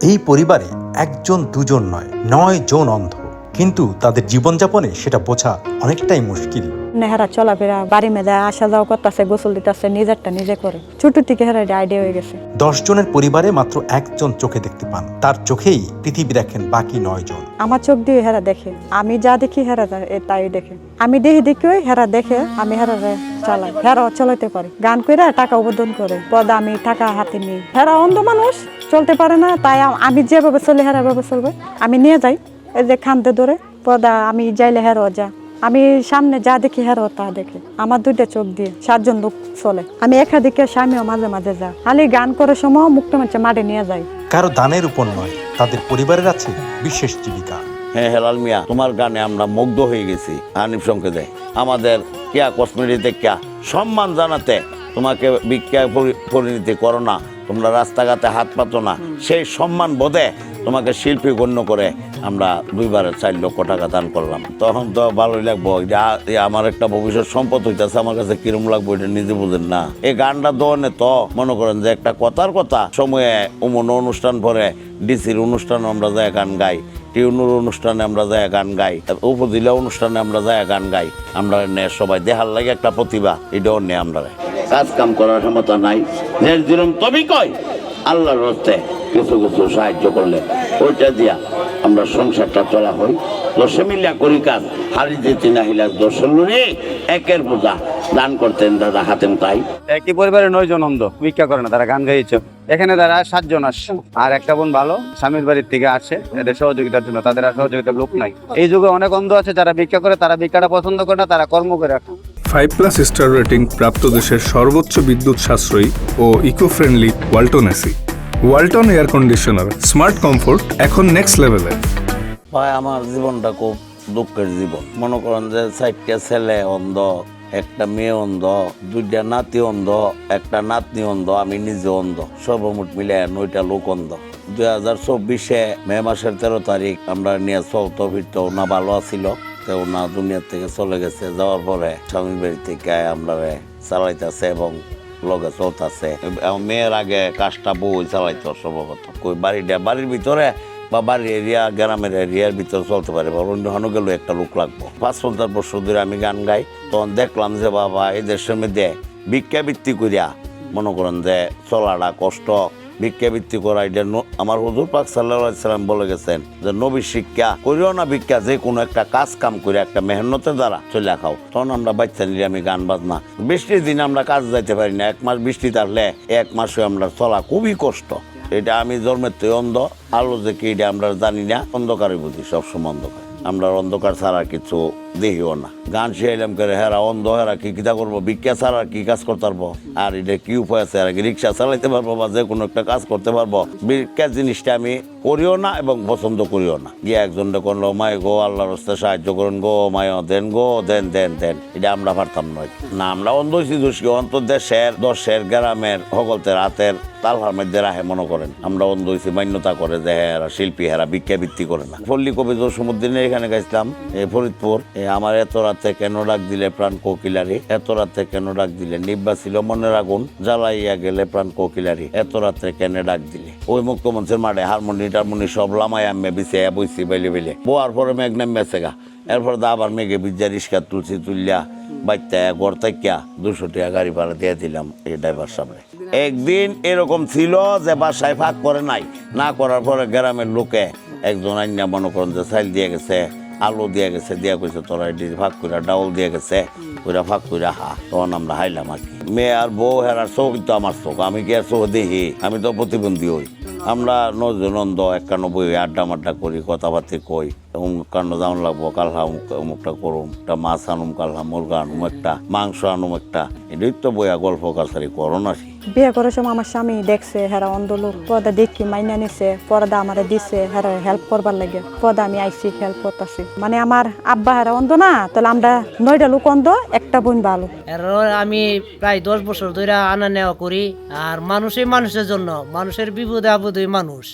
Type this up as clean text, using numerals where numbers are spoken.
এই পরিবারে একজন দুজন নয়, 9 জন অন্ধ, কিন্তু তাদের জীবনযাপনে সেটা বোঝা অনেকটাই মুশকিল। হেরা চলাফেরা বাড়ি মেয়েদা আসা যাওয়া করতেছে, গোসল দিতেছে, নিজেরটা নিজে করে। ছোট থেকে হেরা আইডিয়া হয়ে গেছে। 10 জনের পরিবারে মাত্র একজন চোখে দেখতে পান, তার চোখেই পৃথিবী দেখেন বাকি 9 জন। আমার চোখ দিয়ে হেরা দেখে, আমি যা দেখি হেরা তাই দেখে। আমি দেখি হেরা দেখে, আমি হেরা চালাই, হেরা চলাইতে পারে। গান করে টাকা উপার্জন করে, পদা আমি টাকা হাতে নিই। হেরা অন্ধ মানুষ, চলতে পারে না, তাই আমি যেভাবে চলি হেরা ভাবে চলবে। আমি নিয়ে যাই, এই যে খানতে ধরে পদা আমি যাইলে হেরো যা, আমি সামনে যা দেখি হেরো তা দেখে। আমার 2টা চোখ দিয়ে 7 জন লোক চলে। আমি একাধিকে স্বামীও মাঝে মাঝে যা, খালি গান করার সময় মুক্ত মাঝে মাঠে নিয়ে যাই। কারো দানের উপর নয়, তাদের পরিবারের আছে বিশেষ জীবিকা। হ্যাঁ হেলাল মিয়া, তোমার গানে আমরা মুগ্ধ হয়ে গেছি। হানিফ সংকেতে আমাদের কেয়া কসমেটিতে কেয়া সম্মান জানাতে তোমাকে ভিক্ষা পরিণতি করো না, তোমরা রাস্তাঘাটে হাত পাতো না, সেই সম্মান বোধে তোমাকে শিল্পী গণ্য করে আমরা 2বারে 4 লক্ষ টাকা দান করলাম। তখন তো ভালোই লাগবো, আমার একটা ভবিষ্যৎ সম্পদ হইতেছে, আমার কাছে কিরম লাগবো এটা নিজে বুঝেন না। এই গানটা দোয়ানে তো মনে করেন যে একটা কথার কথা সময়ে অমন অনুষ্ঠান পরে ডিসির অনুষ্ঠানে আমরা যায় গান গাই, টিউনুর অনুষ্ঠানে আমরা যায় গান গাই, উপজেলা অনুষ্ঠানে আমরা যায় গান গাই। আমরা সবাই দেখার লাগে একটা প্রতিভা, এটাও নেই। আমরা কাজ কাম করার ক্ষমতা নাই, যেরকম তবে কয় আল্লাহর হস্তে কিছু কিছু সাহায্য করলে ওইটা দিয়া আমরা সংসারটা চলা হই। দশে মিলিয়া করি কাজ, হারি যেতে না হিলা দর্শন একের বোঝা দান করতেন দাদা হাতেম। তাই একই পরিবারে 9 জন অন্ধ, ভিক্ষা করে না, তারা গান গাইছে। এখানে তারা 7 জন আসছে, আর একটা বোন ভালো স্বামীর বাড়ির থেকে আসে এদের সহযোগিতার জন্য। তাদের আর সহযোগিতার লোক নাই। এই যুগে অনেক অন্ধ আছে যারা ভিক্ষা করে, তারা ভিক্ষাটা পছন্দ করে না, তারা কর্ম করে রাখে। 5+ স্টার রেটিং প্রাপ্ত দেশের সর্বোচ্চ বিদ্যুৎ সাশ্রয়ী ও eco friendly Walton AC. Walton air conditioner, smart comfort এখন নেক্সট লেভেলে। ভাই আমার জীবনটা খুব দুঃখের জীবন। মনে করেন যে 4টা ছেলে অন্ধ, একটা মেয়ে অন্ধ, 2টা নাতি অন্ধ, একটা নাতনি অন্ধ, আমি নিজে অন্ধ, সর্বমোট মিলে 9টা লোক অন্ধ। 2024 মে মাসের 13 তারিখ আমরা নিয়ে চলতো ফিরতো, না ভালো আছিল, না দুনিয়ার থেকে চলে গেছে। যাওয়ার পরে স্বামীর বাড়ি থেকে আমরা চালাইতেছে এবং লগে চলতেছে। মেয়ের আগে কাজটা বই চালাইতো সম্ভবত, কই বাড়ির ভিতরে বা বাড়ির এরিয়া, গ্রামের এরিয়ার ভিতরে চলতে পারে, বা অন্য হানো গেলেও একটা লোক লাগবো। 50-50 বছর ধরে আমি গান গাই। তখন দেখলাম যে বাবা এই দেশের মধ্যে ভিক্ষাবৃত্তি করিয়া মনে করেন যে চলাটা কষ্ট। ভিক্ষাবৃত্তি করা এটা আমার হুজুর পাক সাল্লাল্লাহু আলাইহি সাল্লাম বলে গেছেন যে নবী শিক্ষা করিও না ভিক্ষা, যে কোনো একটা কাজ কাম করে একটা মেহনতের দ্বারা চলে খাও। তখন আমরা বাচ্চা নিলে আমি গান বাজনা, বৃষ্টির দিন আমরা কাজ যাইতে পারি না, 1 মাস বৃষ্টি থাকলে 1 মাসে আমরা চলা খুবই কষ্ট। এটা আমি জন্মের তো অন্ধ, আলো যে কি এটা আমরা জানি না, অন্ধকারে বুঝি, সবসময় অন্ধকার। আমরা অন্ধকার ছাড়া কিছু দেখিও না। গান শিখাইলাম করে হেরা অন্ধ, হেরা কি কিতা করবো, ভিক্ষা ছাড়া কি কাজ করতে পারবো? আর এটা কি উপায় আছে? আর কি রিক্সা চালাইতে পারবো বা যে কোনো একটা কাজ করতে পারবো? ভিক্ষা জিনিসটা আমি করিও না এবং পছন্দ করিও না। গিয়ে একজনটা করলো, মাই গো আল্লাহর রাস্তায় সাহায্য করুন গো, মায় দেন গো, দেন দেন দেন, এটা আমরা পারতাম নয় না। আমরা অন্ধ হয়েছি দোষী, অন্তর দেশের 10 গ্রামের সকলতে রাতের তালহার মধ্যে রাহে মনে করেন আমরা অন্ধ হয়েছি, মান্যতা করে যে হেরা শিল্পী, হেরা ভিক্ষাবৃত্তি করে না। পল্লী কবি জসীমউদ্দিনের এখানে গেছিলাম, ফরিদপুর। আমার এত রাতে কেন ডাক দিলে প্রাণ কোকিলারি, এত রাতে কেন ডাক দিলে নিব্বা ছিল মনের আগুন, জ্বালাইয়া গেলে প্রাণ কোকিলারি, এত রাতে কেন ডাক দিলে। ওই মুক্তমঞ্চের মাঠে হারমোনি টারমোনি সব লামাই আমি বিছে বইছি বেলে বেলে। বোয়ার পরে মেঘ নেমেছে গা, এরপর আবার মেঘে বিজা রিস্কা তুলছি, তুললিয়া বাইতে ঘর থেকে 200 টাকা গাড়ি ভাড়া দিয়ে দিলাম এই ড্রাইভার সামনে। একদিন এরকম ছিল যে বাসায় ফাঁক করে নাই, না করার পরে গ্রামের লোকে একজন আইনা মনে করেন যে চাইল দিয়ে গেছে, আলু দিয়ে গেছে, দিয়া কইছে তোরা এটি ভাগ করে, ডাউল দিয়ে গেছে, ওইটা ভাগ করে হা। তখন আমরা হাইলাম আর কি। মেয়ে আর বউ হেরার চোখ তো আমার চোখ, আমি কি আর চোখ দেখি? আমি তো প্রতিবন্ধী হই। আমরা 9 জন অন্ধ 91 আড্ডা মাড্ডা করি, কথাবার্তি কই, অমুক কাণ্ড যেমন লাগবো, কালহা অমুকটা করুম, একটা মাছ আনুম, কালহা মুরগা আনুম, একটা মাংস আনুম, একটা এটাই তো বইয়া গল্প কাছারি করো না। বিয়ে করার সময় আমার স্বামী দেখছে হেরা অন্ধ লোক, পদা দেখি মাইনা নিছে, পর্দা আমারে দিছে, হেরা হেল্প করবার লাগে, পদা আমি আইসি হেল্প করতেছি। মানে আমার আব্বা হেরা অন্ধ না, তাহলে আমরা 9টা লোক অন্ধ, একটা বোন ভালো। আমি প্রায় 10 বছর ধরে আনা নেওয়া করি। আর মানুষের জন্য, মানুষের বিপদে আপদে মানুষ